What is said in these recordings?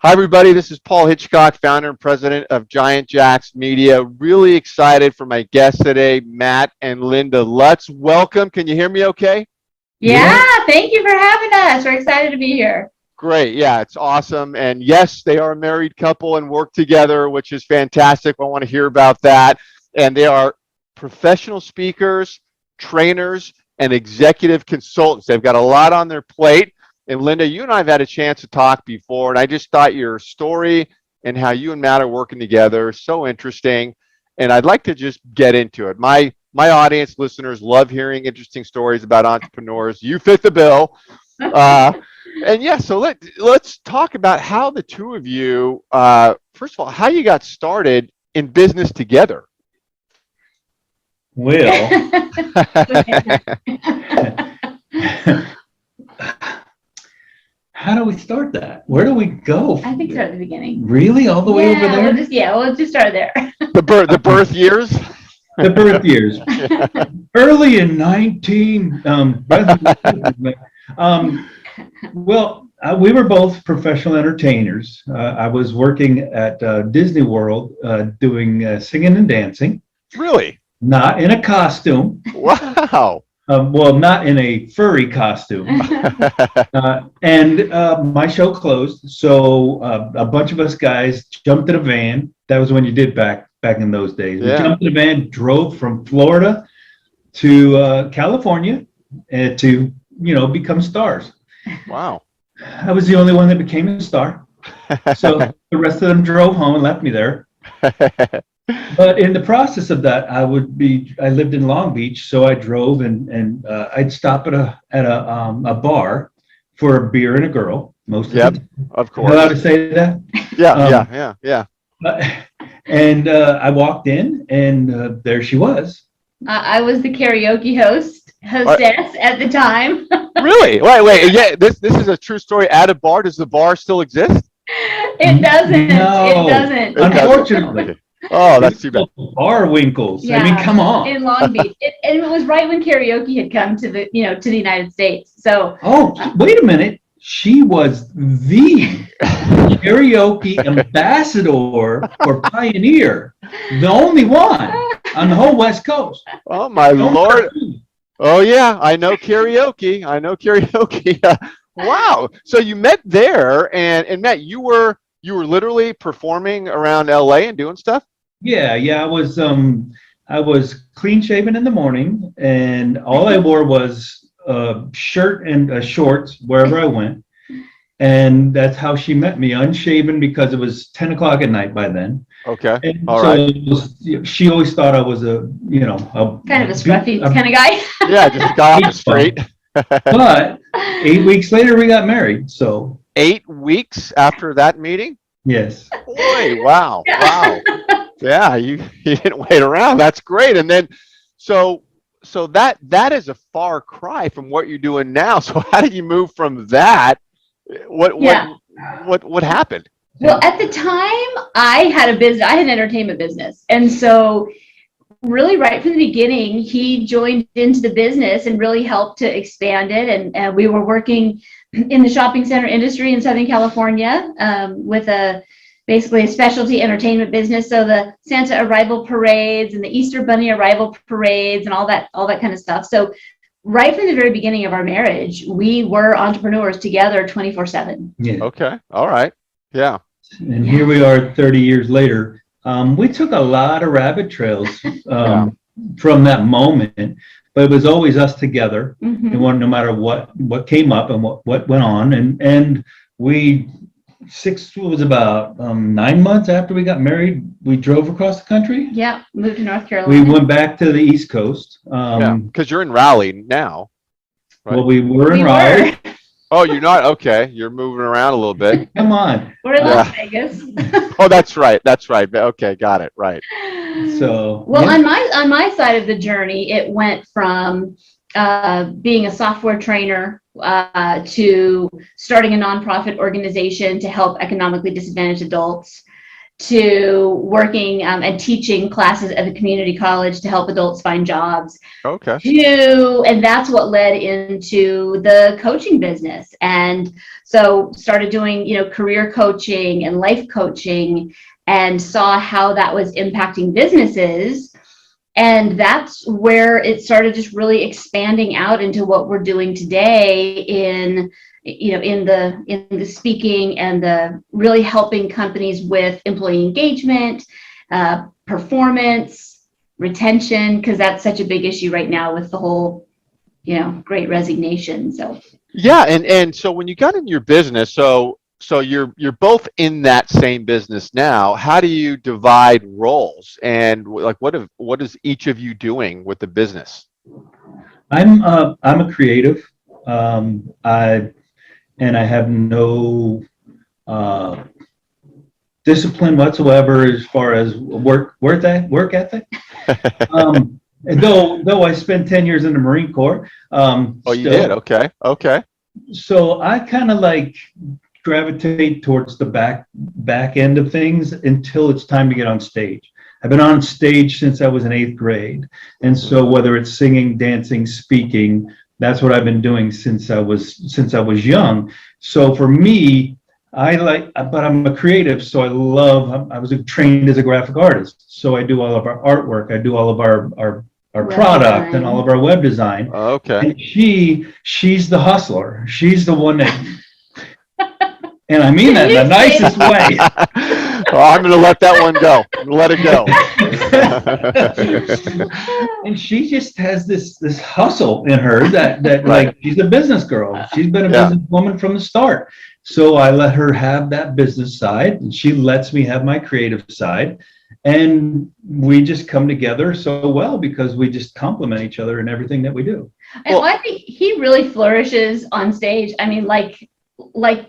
Hi, everybody. This is Paul Hitchcock, founder and president of Giant Jacks Media. Really excited for my guests today, Matt and Linda Lutz. Welcome. Can you hear me okay? Yeah, thank you for having us. We're excited to be here. Great. Yeah, it's awesome. And yes, they are a married couple and work together, which is fantastic. I want to hear about that. And they are professional speakers, trainers, and executive consultants. They've got a lot on their plate. And Linda, you and I have had a chance to talk before, and I just thought your story and how you and Matt are working together is so interesting. And I'd like to just get into it. My audience, listeners, love hearing interesting stories about entrepreneurs. You fit the bill. And yeah, so let's talk about how the two of you, first of all, how you got started in business together. Well, how do we start that? Where do we go? I think start at the beginning. Really? All the way over there? We'll just start there. The birth years? The birth years. Early in we were both professional entertainers. I was working at Disney World doing singing and dancing. Really? Not in a costume. Wow. Not in a furry costume. And my show closed, so a bunch of us guys jumped in a van. That was when you did back in those days. Yeah. We jumped in a van, drove from Florida to California to become stars. Wow. I was the only one that became a star. So the rest of them drove home and left me there. But in the process of that, I lived in Long Beach, so I drove and I'd stop at a bar for a beer and a girl. Most of the time. Of course. Allowed to say that? Yeah. And I walked in, and there she was. I was the karaoke hostess at the time. Really? Wait. Yeah, this is a true story. At a bar, does the bar still exist? It doesn't. No, It doesn't. Unfortunately. Oh, that's too bad. Bar Winkles. Yeah, I mean, come on. In Long Beach, and it was right when karaoke had come to the United States. So. Oh, wait a minute. She was the karaoke ambassador for Pioneer, the only one on the whole West Coast. Oh my Lord! Oh yeah, I know karaoke. Wow. So you met there, and Matt, you were literally performing around LA and doing stuff? Yeah. I was clean shaven in the morning, and all I wore was a shirt and shorts wherever I went. And that's how she met me, unshaven, because it was 10 o'clock at night by then. Okay. And all so right. She always thought I was a kind of a scruffy kind of guy. Yeah, just a guy off the street. But 8 weeks later, we got married. So 8 weeks after that meeting? Yes. Boy, wow. Yeah, you didn't wait around. That's great. And then, so that is a far cry from what you're doing now. So how did you move from that? What happened? Well, at the time, I had an entertainment business, and so really right from the beginning, he joined into the business and really helped to expand it. And we were working in the shopping center industry in Southern California with basically a specialty entertainment business. So the Santa arrival parades and the Easter Bunny arrival parades and all that kind of stuff. So right from the very beginning of our marriage, we were entrepreneurs together 24/7. Yeah. Okay. All right. Yeah. And here we are 30 years later. We took a lot of rabbit trails from that moment, but it was always us together. Mm-hmm. And no matter what came up and what went on. And it was about 9 months after we got married, we drove across the country. Yeah, moved to North Carolina. We went back to the East Coast. Because you're in Raleigh now. Right? Well, we were in Raleigh. Oh, you're not? Okay. You're moving around a little bit. Come on. We're in Las Vegas. Oh, that's right. Okay, got it. Right. So. Well, yeah. on my side of the journey, it went from being a software trainer to starting a nonprofit organization to help economically disadvantaged adults, to working and teaching classes at the community college to help adults find jobs. Okay. And that's what led into the coaching business. And so started doing, career coaching and life coaching, and saw how that was impacting businesses. And that's where it started just really expanding out into what we're doing today in the speaking and the really helping companies with employee engagement, performance, retention, because that's such a big issue right now with the whole, great resignation. So Yeah, and so when you got in your business, so you're both in that same business now. How do you divide roles, and like what is each of you doing with the business? I'm a creative. I have no discipline whatsoever as far as work ethic. Though I spent 10 years in the Marine Corps. Oh, you did? Okay. So I kind of like gravitate towards the back end of things until it's time to get on stage. I've been on stage since I was in 8th grade. And so whether it's singing, dancing, speaking, that's what I've been doing since I was young. So for me, but I'm a creative, so I was trained as a graphic artist. So I do all of our artwork, I do all of our product design, and all of our web design. Okay. And she's the hustler. She's the one that, and I mean that in the nicest way. Well, I'm going to let that one go. Let it go. And she just has this hustle in her that right. Like she's a business girl. She's been a businesswoman from the start. So I let her have that business side, and she lets me have my creative side. And we just come together so well because we just complement each other in everything that we do. Well, I think he really flourishes on stage. I mean, like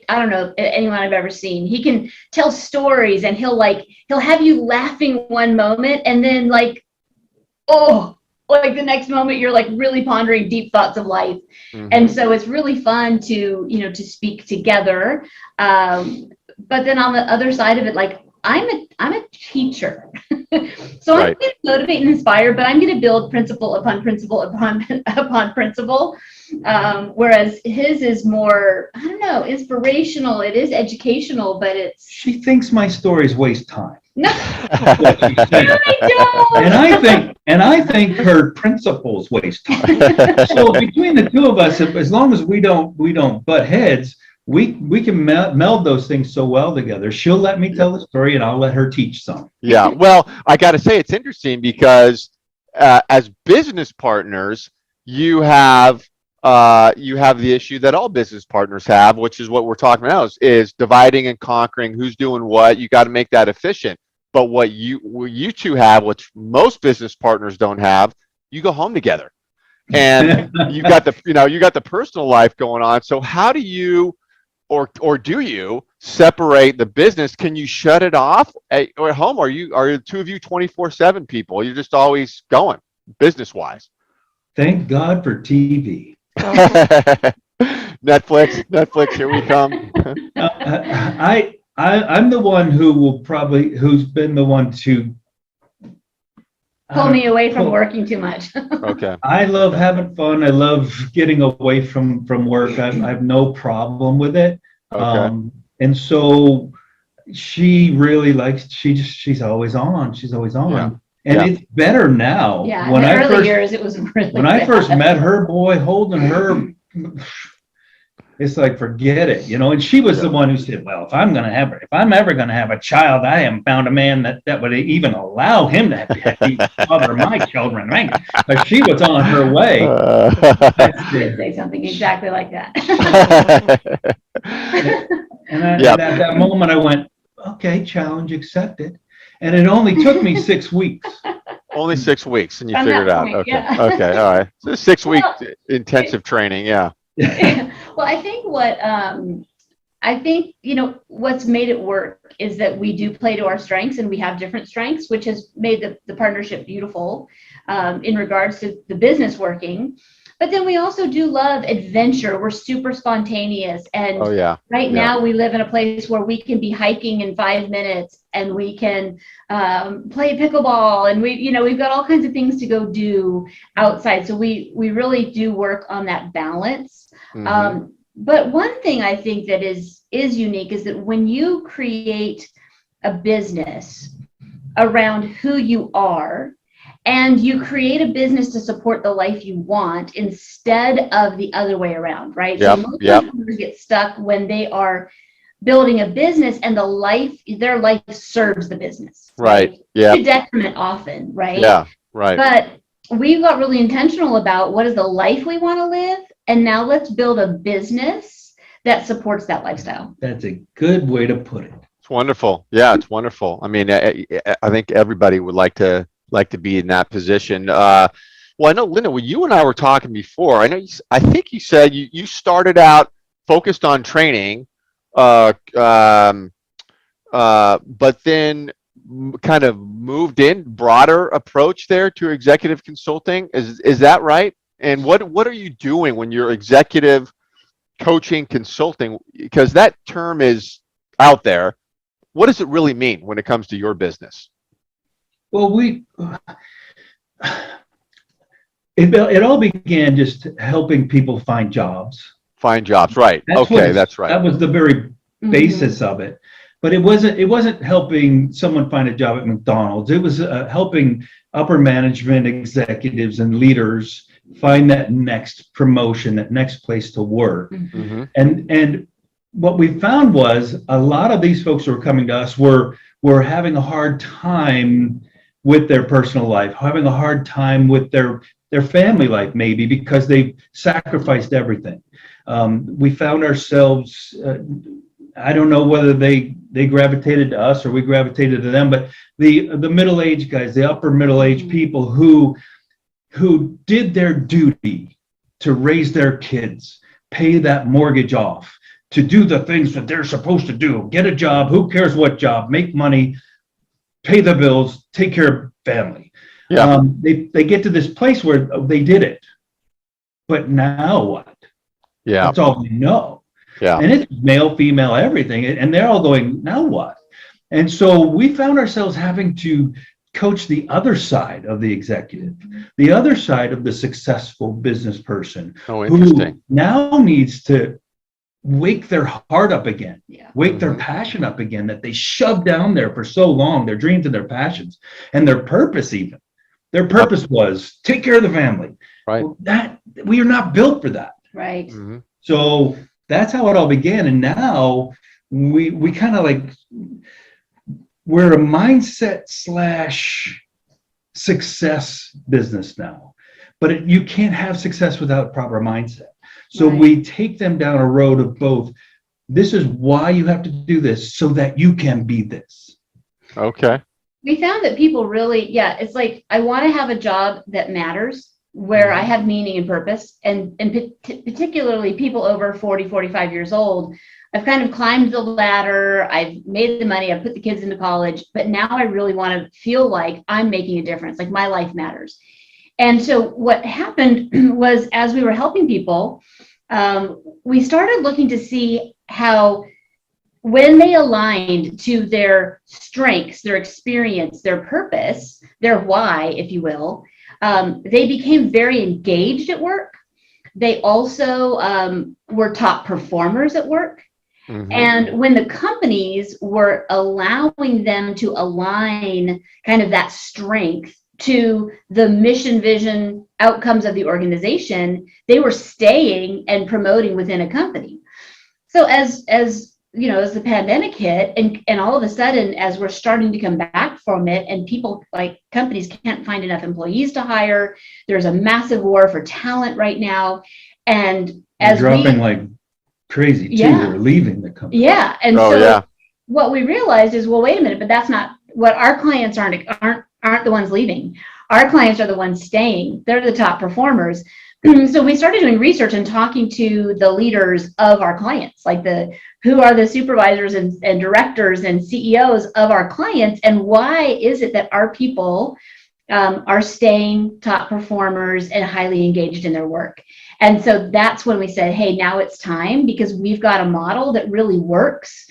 I don't know anyone I've ever seen. He can tell stories, and he'll have you laughing one moment, and then the next moment you're like really pondering deep thoughts of life. Mm-hmm. And so it's really fun to speak together. But then on the other side of it, like I'm a teacher. So I'm going to motivate and inspire, but I'm going to build principle upon principle upon principle. Whereas his is more, I don't know, inspirational. It is educational, but it's. She thinks my stories waste time. No, and I think her principles waste time. So between the two of us, as long as we don't butt heads, we can meld those things so well together. She'll let me tell the story, and I'll let her teach some. Yeah, well, I got to say it's interesting because as business partners, you have the issue that all business partners have, which is what we're talking about now, is dividing and conquering who's doing what. You got to make that efficient. But what you two have, which most business partners don't have, you go home together, and you got the personal life going on. So how do you, or do you separate the business? Can you shut it off at home? Are the two of you 24/7 people? You're just always going business wise. Thank God for TV. Netflix, here we come. I'm the one who's been the one to pull me away from working too much. Okay. I love having fun. I love getting away from work. I have no problem with it. Okay. And so she really likes. She's always on. She's always on. Yeah. And it's better now. Yeah. In the early years, it was really. When I first met her, boy, holding her. It's like, forget it, and she was the one who said, well, if I'm ever going to have a child, I haven't found a man that would even allow him to be the father of my children. Right? But she was on her way. I did say something exactly like that. and at that moment I went, okay, challenge accepted. And it only took me 6 weeks. Only 6 weeks, and you figured it out. Okay. Yeah. Okay. All right. So 6 week intensive training. Yeah. Well, I think what's made it work is that we do play to our strengths, and we have different strengths, which has made the partnership beautiful in regards to the business working. But then we also do love adventure. We're super spontaneous. And Oh yeah. right Yeah. now we live in a place where we can be hiking in 5 minutes, and we can play pickleball, and we've got all kinds of things to go do outside. So we really do work on that balance. Mhm. But one thing I think that is unique is that when you create a business around who you are, and you create a business to support the life you want instead of the other way around, right? Yep. So most Yep. entrepreneurs get stuck when they are building a business and their life serves the business, Right. To Yep. detriment often, right? Yeah. Right. But we got really intentional about what is the life we want to live, and now let's build a business that supports that lifestyle. That's a good way to put it. It's wonderful. Yeah, it's wonderful. I mean, I think everybody would like to be in that position. Well, I know, Linda, when you and I were talking before, I think you said you started out focused on training, but then kind of moved in broader approach there to executive consulting. Is that right? And what are you doing when you're executive coaching consulting? Because that term is out there. What does it really mean when it comes to your business? Well, it all began just helping people find jobs. Find jobs, right? Okay, that's right. That was the very basis of it. But it wasn't helping someone find a job at McDonald's. It was helping upper management executives and leaders find that next promotion, that next place to work. Mm-hmm. And what we found was a lot of these folks who were coming to us were having a hard time with their personal life, having a hard time with their family life, maybe because they sacrificed everything. We found ourselves, I don't know whether they gravitated to us or we gravitated to them, but the middle-aged guys, the upper middle-aged people who did their duty to raise their kids, pay that mortgage off, to do the things that they're supposed to do, get a job, who cares what job, make money, pay the bills, take care of family. Yeah. They get to this place where they did it, but now what? Yeah. That's all they know. Yeah. And it's male, female, everything, and they're all going, now what? And so we found ourselves having to coach the other side of the executive, the other side of the successful business person, Oh, interesting. who now needs to wake their heart up again, wake their Mhm. passion up again that they shoved down there for so long, their dreams and their passions and their purpose even. Their purpose was take care of the family. Right. Well, that we are not built for that. Right. Mm-hmm. So that's how it all began. And now we kind of like, we're a mindset / success business now, but you can't have success without proper mindset. So we take them down a road of both. This is why you have to do this so that you can be this. Okay. We found that people really, it's like, I want to have a job that matters, where I have meaning and purpose. And particularly people over 40, 45 years old, I've kind of climbed the ladder. I've made the money. I've put the kids into college, but now I really want to feel like I'm making a difference, like my life matters. And so what happened was, as we were helping people, we started looking to see how, when they aligned to their strengths, their experience, their purpose, their why, if you will, they became very engaged at work. They also were top performers at work. Mm-hmm. And when the companies were allowing them to align kind of that strength to the mission, vision, outcomes of the organization, they were staying and promoting within a company. So as the pandemic hit, and all of a sudden, as we're starting to come back from it, and people, like companies, can't find enough employees to hire, there's a massive war for talent right now. And as they're dropping like crazy too. They're leaving the company. Yeah. And what we realized is, well, wait a minute, but that's not what our clients aren't the ones leaving. Our clients are the ones staying. They're the top performers. So we started doing research and talking to the leaders of our clients, like who are the supervisors and directors and CEOs of our clients, and why is it that our people are staying top performers and highly engaged in their work. And so that's when we said, hey, now it's time, because we've got a model that really works.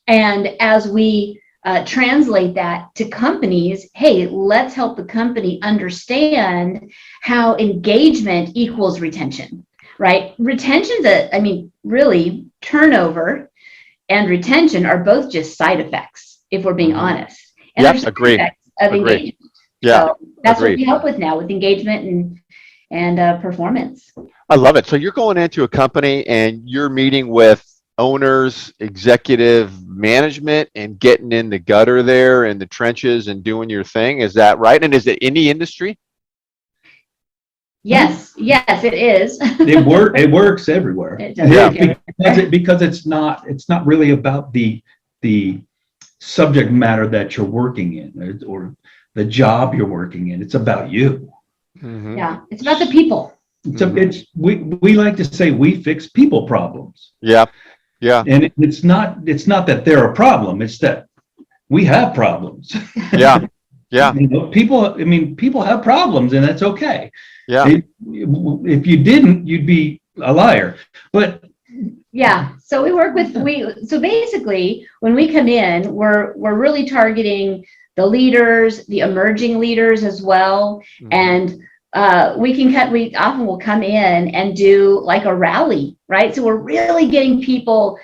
And as we translate that to companies, hey, let's help the company understand how engagement equals retention, right? Retention's really turnover and retention are both just side effects, if we're being honest. And Yep, there's agree. effects of engagement. Yeah, so that's agreed. what we help with now, with engagement and performance. I love it. So you're going into a company and you're meeting with owners, executive management, and getting in the gutter there in the trenches and doing your thing. Is that right? And is it any industry? Yes, it is. It works everywhere. It does. Yeah. Because it's not really about the subject matter that you're working in or the job you're working in. It's about you. Mm-hmm. Yeah, it's about the people. We like to say we fix people problems. Yeah. Yeah. And it's not that they're a problem. It's that we have problems. Yeah. Yeah. People have problems, and that's okay. Yeah. If you didn't, you'd be a liar. But yeah, so so basically when we come in, we're really targeting the leaders, the emerging leaders as well. Mm-hmm. And we often will come in and do like a rally, right? So we're really getting people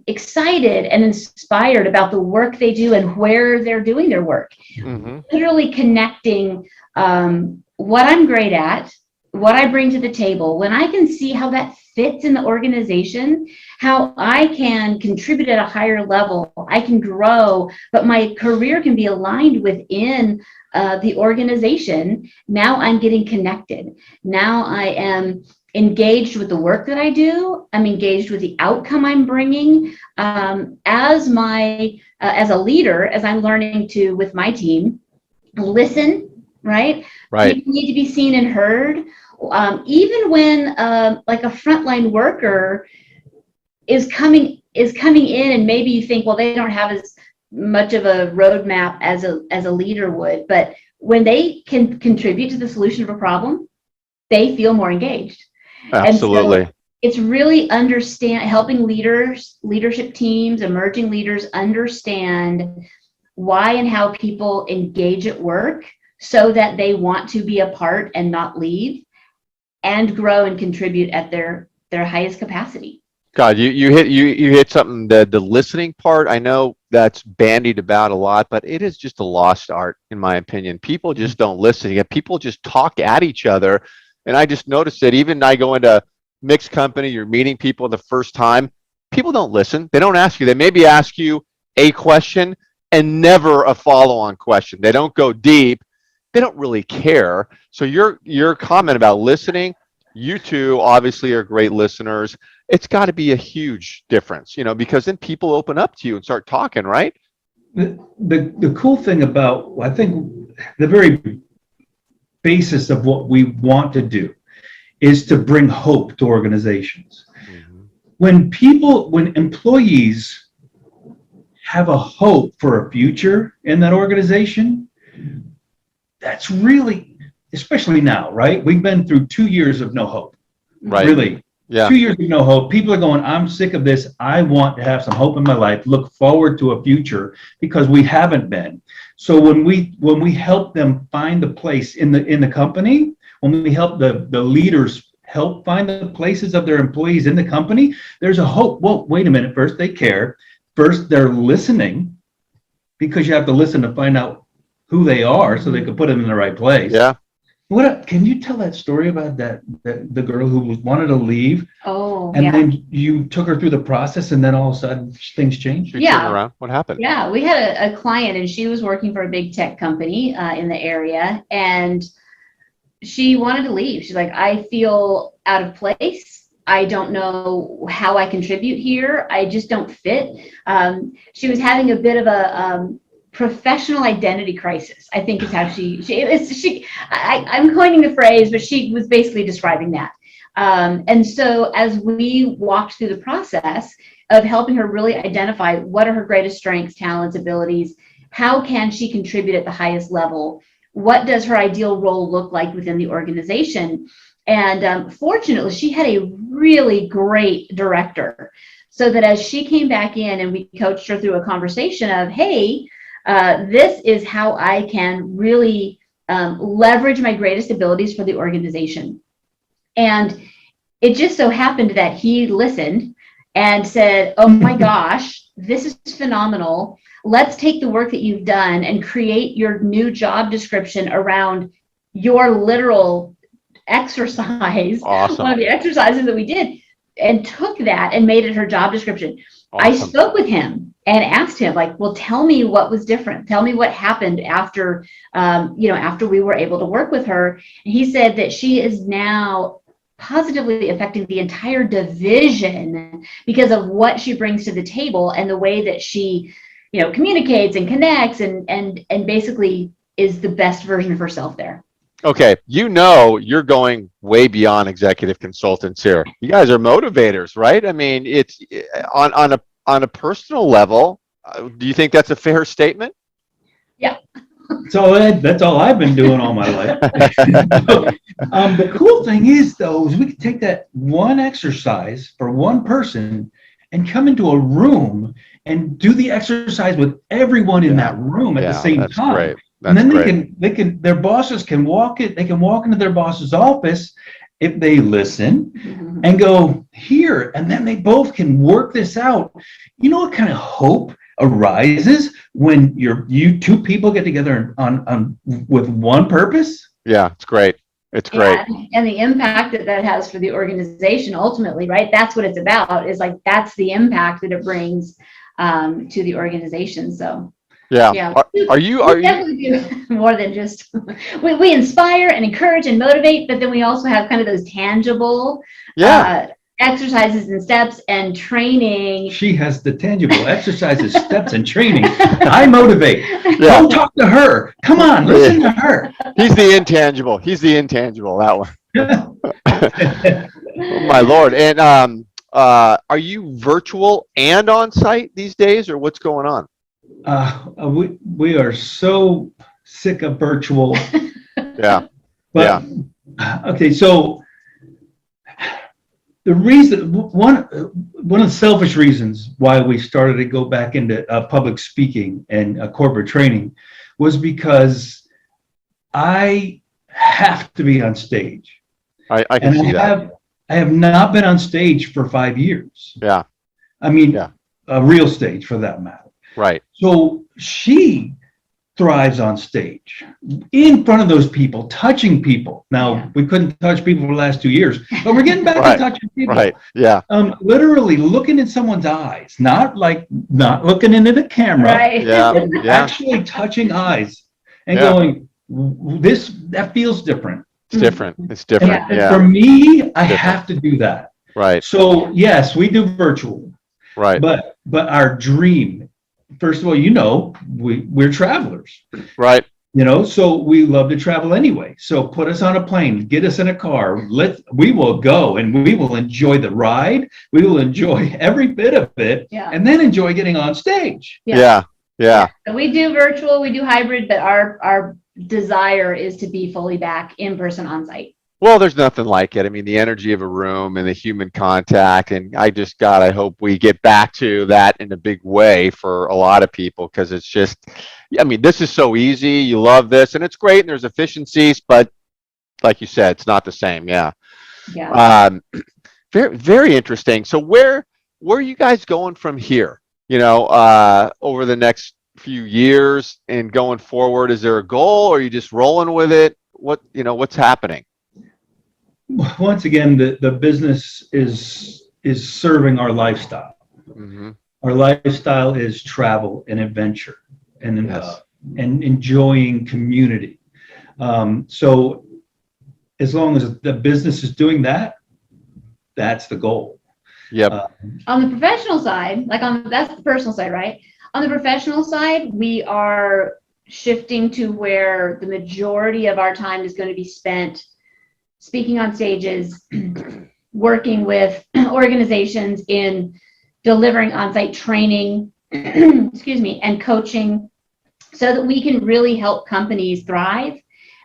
excited and inspired about the work they do and where they're doing their work. Mm-hmm. Literally connecting what I'm great at, what I bring to the table, when I can see how that fits in the organization, how I can contribute at a higher level, I can grow, but my career can be aligned within the organization. Now I'm getting connected. Now I am engaged with the work that I do. I'm engaged with the outcome I'm bringing. As a leader, as I'm learning to, with my team, listen, right? People need to be seen and heard. Even when like a frontline worker is coming in, and maybe you think, well, they don't have as much of a roadmap as a leader would, but when they can contribute to the solution of a problem, they feel more engaged. Absolutely. And so it's really helping leadership teams, emerging leaders understand why and how people engage at work, so that they want to be a part and not leave, and grow and contribute at their highest capacity. God, you hit something. The listening part, I know that's bandied about a lot, but it is just a lost art, in my opinion. People just don't listen. Yet people just talk at each other. And I just noticed that even I go into mixed company, you're meeting people the first time, people don't listen. They don't ask you. They maybe ask you a question and never a follow-on question. They don't go deep. They don't really care. So your comment about listening, you two obviously are great listeners. It's got to be a huge difference, because then people open up to you and start talking, right? The cool thing about, I think, the very basis of what we want to do is to bring hope to organizations. Mm-hmm. When employees have a hope for a future in that organization, that's really, especially now, right? We've been through 2 years of no hope. Right. Really. Yeah. 2 years of no hope. People are going, I'm sick of this. I want to have some hope in my life, look forward to a future, because we haven't been. So when we help them find the place in the company, when we help the leaders help find the places of their employees in the company, there's a hope. Well, wait a minute. First, they care. First, they're listening, because you have to listen to find out who they are so they can put them in the right place. Yeah. Can you tell that story about the girl who wanted to leave? Oh, and then you took her through the process, and then all of a sudden things changed? She turned around. What happened? Yeah, we had a client, and she was working for a big tech company in the area, and she wanted to leave. She's like, I feel out of place. I don't know how I contribute here. I just don't fit. She was having a bit of a professional identity crisis, I think is how I'm coining the phrase, but she was basically describing that. And so as we walked through the process of helping her really identify what are her greatest strengths, talents, abilities, how can she contribute at the highest level, what does her ideal role look like within the organization? And fortunately, she had a really great director, so that as she came back in and we coached her through a conversation of, hey, this is how I can really leverage my greatest abilities for the organization. And it just so happened that he listened and said, oh my gosh, this is phenomenal. Let's take the work that you've done and create your new job description around your literal exercise. Awesome. One of the exercises that we did, and took that and made it her job description. Awesome. I spoke with him and asked him, like, well, tell me what was different. Tell me what happened after, after we were able to work with her. And he said that she is now positively affecting the entire division because of what she brings to the table and the way that she, communicates and connects and basically is the best version of herself there. Okay, you're going way beyond executive consultants here. You guys are motivators, right? I mean, it's on a personal level. Do you think that's a fair statement? Yeah. So that's all I've been doing all my life. The cool thing is, though, is we can take that one exercise for one person and come into a room and do the exercise with everyone in that room at the same time. Great. And then their bosses can walk into their boss's office if they listen and go here, and then they both can work this out. You know what kind of hope arises when you two people get together on with one purpose? Yeah, it's great. It's great. And the impact that has for the organization ultimately, right? That's what it's about, is like, that's the impact that it brings to the organization. So yeah. Are you definitely do more than just we inspire and encourage and motivate, but then we also have kind of those tangible exercises and steps and training. She has the tangible exercises, steps, and training. I motivate. Go talk to her. Come on, listen to her. He's the intangible. That one. Oh, my Lord. And are you virtual and on site these days, or what's going on? We are so sick of virtual. Yeah. But, okay, so the reason, one of the selfish reasons why we started to go back into public speaking and corporate training was because I have to be on stage. I can see that. I have not been on stage for 5 years. Yeah. I mean, a real stage for that matter. Right. So she thrives on stage, in front of those people, touching people. Now, we couldn't touch people for the last 2 years, but we're getting back to touching people. Right. Yeah. Literally looking in someone's eyes, not looking into the camera, Right. but actually touching eyes and going, that feels different. It's different. It's different. And for me, I have to do that. Right. So yes, we do virtual. Right. But our dream, first of all, we're travelers. Right. So we love to travel anyway. So put us on a plane, get us in a car. We will go and we will enjoy the ride. We will enjoy every bit of it, and then enjoy getting on stage. Yeah. So we do virtual, we do hybrid, but our desire is to be fully back in person on site. Well, there's nothing like it. I mean, the energy of a room and the human contact, and I hope we get back to that in a big way for a lot of people, because it's just, this is so easy. You love this, and it's great, and there's efficiencies, but like you said, it's not the same. Yeah. Very, very interesting. So where are you guys going from here? Over the next few years and going forward, is there a goal, or are you just rolling with it? What's happening? Once again, the business is serving our lifestyle. Mm-hmm. Our lifestyle is travel and adventure and enjoying community. So as long as the business is doing that, that's the goal. Yep. On the professional side, that's the personal side, right? On the professional side, we are shifting to where the majority of our time is going to be spent speaking on stages, working with organizations in delivering on-site training, and coaching so that we can really help companies thrive.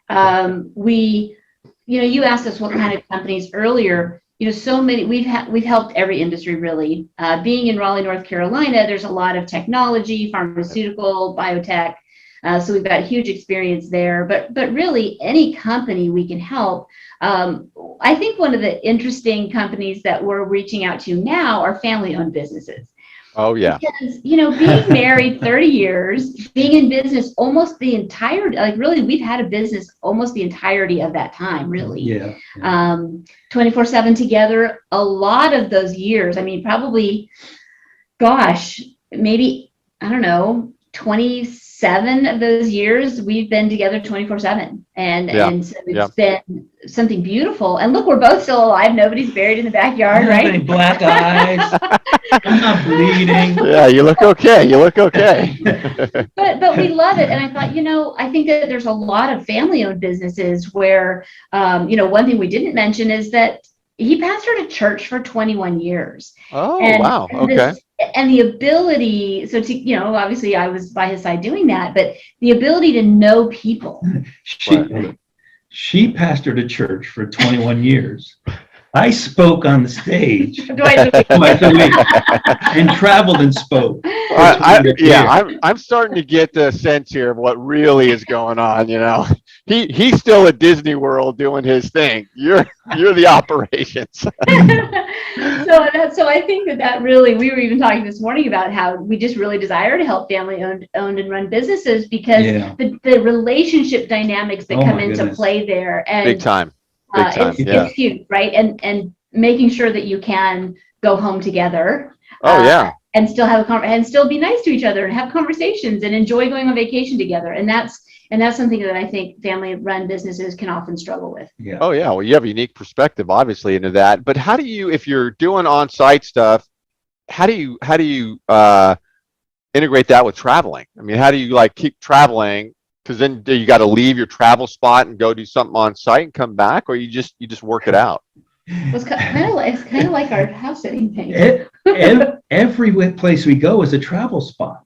You asked us what kind of companies earlier. So many, we've helped every industry really. Being in Raleigh, North Carolina, there's a lot of technology, pharmaceutical, biotech. So we've got huge experience there, but really any company we can help. I think one of the interesting companies that we're reaching out to now are family-owned businesses. Oh, yeah. Because, being married 30 years, being in business almost the entire, really, we've had a business almost the entirety of that time, really. Yeah. 24/7 together, a lot of those years, probably, gosh, maybe, I don't know, 27 of those years, we've been together 24/7. And so it's been something beautiful. And look, we're both still alive. Nobody's buried in the backyard, right? Any black eyes. I'm not bleeding. Yeah, you look okay. You look okay. But we love it. And I thought, I think that there's a lot of family-owned businesses where, one thing we didn't mention is that he pastored a church for 21 years. Oh, and, wow. and Okay. And the ability, so to, obviously I was by his side doing that, but the ability to know people. She pastored a church for 21 years. I spoke on the stage Twice a week and traveled and spoke. I'm starting to get the sense here of what really is going on. He's still at Disney World doing his thing. You're the operations. So I think that really, we were even talking this morning about how we just really desire to help family-owned and run businesses because the relationship dynamics that come into play there. And Big time. It's huge, right? And making sure that you can go home together. And still have and still be nice to each other and have conversations and enjoy going on vacation together. And that's something that I think family-run businesses can often struggle with. Yeah. Oh yeah. Well, you have a unique perspective, obviously, into that. But how do you, if you're doing on-site stuff, how do you integrate that with traveling? How do you keep traveling? Because then you got to leave your travel spot and go do something on site and come back, or you just work it out. It's kind of like our house sitting thing. Every place we go is a travel spot.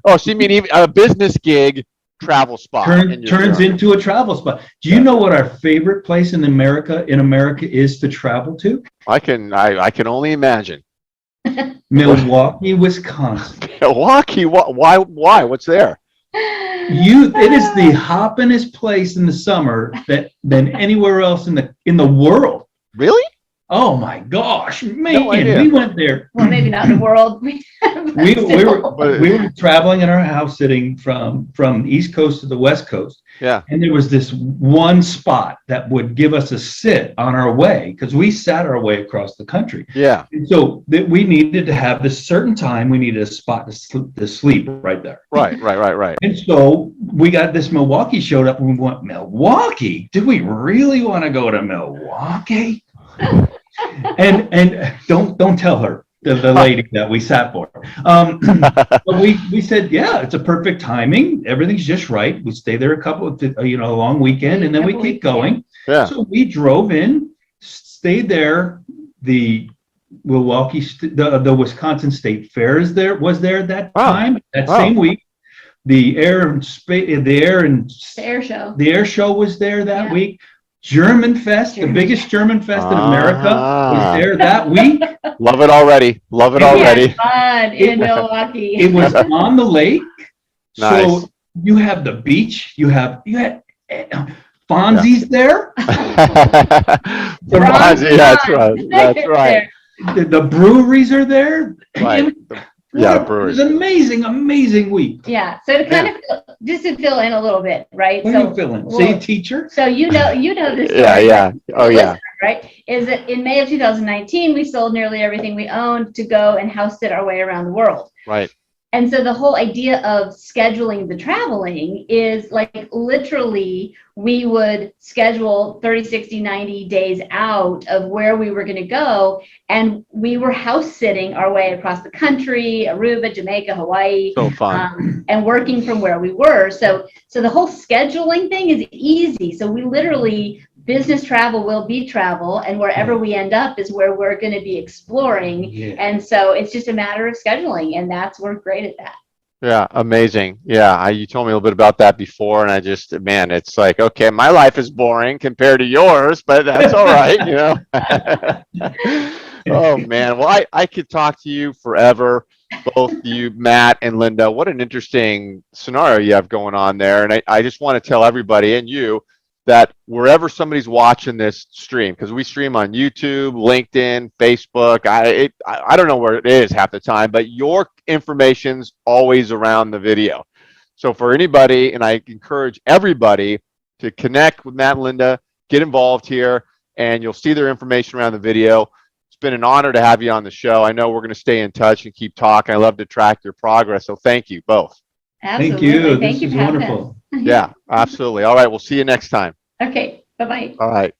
Oh, so you mean even a business gig travel spot turns into a travel spot? Do you know what our favorite place in America is to travel to? I can only imagine. Milwaukee, Wisconsin. Milwaukee? Why? What's there? It is the hoppingest place in the summer than anywhere else in the world. Really? Oh my gosh, man! No idea. We went there. Well, maybe not in the world. we were traveling in our house sitting from the East Coast to the West Coast. Yeah. And there was this one spot that would give us a sit on our way because we sat our way across the country. Yeah. And so that we needed to have this certain time. We needed a spot to sleep right there. Right. And so we got this Milwaukee showed up and we went, Milwaukee? Do we really want to go to Milwaukee? and don't tell her. The lady that we sat for. But we said, yeah, it's a perfect timing. Everything's just right. We stay there a long weekend, and then we keep going. Yeah. So we drove in, stayed there. The the Wisconsin State Fair was there at that time. That same week. The air show was there that week. German Fest, the biggest German Fest in America, was there that week. Love it already. Fun in Milwaukee. It was on the lake. Nice. So you have the beach. You had Fonzie's there. Fonzie, that's right. The breweries are there. Right. Yeah, breweries. It was an amazing week. Yeah. So just to fill in a little bit, right? What are you filling? Say teacher. So you know this story. Yeah. Oh yeah. Right? Is that in May of 2019 we sold nearly everything we owned to go and house sit our way around the world. Right. And so the whole idea of scheduling the traveling is literally we would schedule 30, 60, 90 days out of where we were going to go. And we were house sitting our way across the country, Aruba, Jamaica, Hawaii. So fun. And working from where we were. So the whole scheduling thing is easy. So we literally, business travel will be travel, and wherever we end up is where we're going to be exploring. Yeah. And so it's just a matter of scheduling, and we're great at that. Yeah, amazing. Yeah, you told me a little bit about that before, and I just, man, it's like, okay, my life is boring compared to yours, but that's all right, you know. Oh man, well, I could talk to you forever, both you, Matt and Linda. What an interesting scenario you have going on there, and I just want to tell everybody and you that wherever somebody's watching this stream, because we stream on YouTube, LinkedIn, Facebook, I don't know where it is half the time, but your information's always around the video. So for anybody, and I encourage everybody to connect with Matt and Linda, get involved here, and you'll see their information around the video. It's been an honor to have you on the show. I know we're going to stay in touch and keep talking. I love to track your progress. So thank you both. Thank you. Thank This you is for having us. wonderful. Yeah, absolutely. All right. We'll see you next time. Okay. Bye-bye. All right.